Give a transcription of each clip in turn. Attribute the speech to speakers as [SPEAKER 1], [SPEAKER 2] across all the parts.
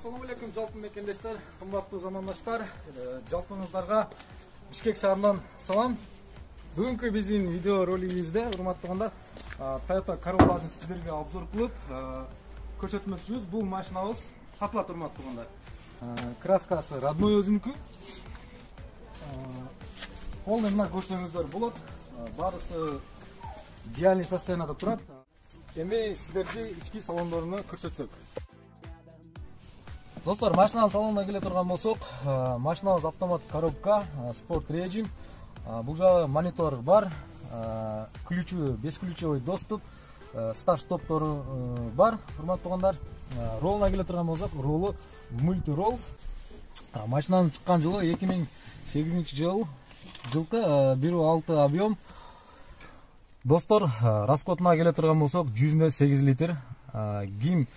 [SPEAKER 1] Assalamu alaikum жалпы мекендештер, кымбаттуу замандаштар. Жалпыңыздарга Бишкек шаарынан салам. Бүгүнкү биздин видео ролигибизде, урматтуугандар, Toyota Corolla'сын сиздерге обзор кылып, көрсөтмөкчүбүз. Бул машинабыз сатылат, урматтуугандар. Краскасы родной өзүнүкү. Полный мына көрсөңүздөр болот. Барысы идеальный состоянияда турат. Эми сиздерге ички салондоруну көрсөтсөк. Достор, машинаның салонына келе турган болсок, машинабыз автомат коробка, спорт режим. Бул жагы монитор бар, ключу, бесключевой доступ, старт-стоптору бар, урматтуугандар. Ролуна келе турган болсок, ролу мультирол. Машинанын чыккан жылы 2008 жылкы 1.6 объем. Достор, расходуна келе турган болсок, 108 литр. Ким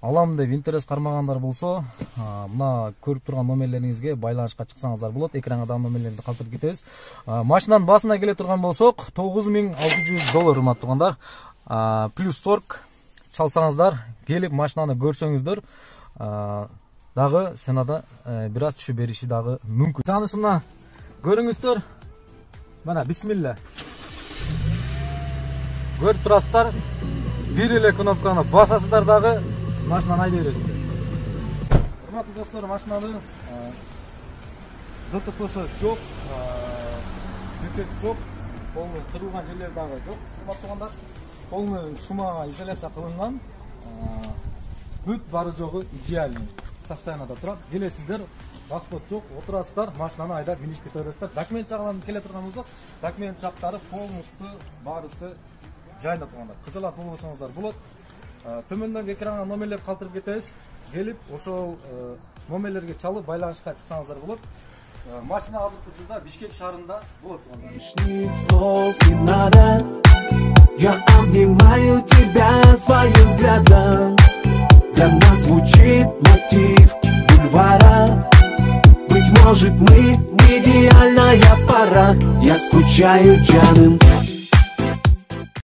[SPEAKER 1] алам деп интерес кармагандар болсо, мына көрүп турган номерлериңизге байланышка чыксаңыздар болот. Экранга да номерлерди калтырып кетебиз. Машинанын басына келе турган болсок, $9600, урматтуугандар. Плюс торг чалсаңыздар, келип машинаны көрсөңүздөр, дагы сенада бир аз түшүп бериши дагы мүмкүн. Танышына көрүңүздөр. Мына бисмилла. Көрүп турасыздар. Бир эле кнопканы басасыздар дагы машинаны айдай бересиздер. Урматтуу достор, машинаны ДТПсы жок, дефект жок, полный кырылган жерлер дагы жок. Урматтуугандар, полный шумага изоляция кылынган, бүт бары жогу идеальный состоянияда турат. Келесиздер, расход жок, отурасыздар, машинаны айдап минип кете бересиздер. Документ жагынан келе турган болсок, документ жактары полностью барысы жайында тургандар. Кызылат болбосоңуздар болот. Төмөндөн экранга номерлер калтырып кетебиз. Келип, ошол номерлерге чалып байланышка чыксаңыздар болот. Машина азыркы учурда Бишкек шаарында болот.
[SPEAKER 2] Лишних слов не надо. Я обнимаю тебя своим взглядом. Для нас звучит мотив бульвара. Быть может, мы идеальная пара. Я скучаю, Джаным.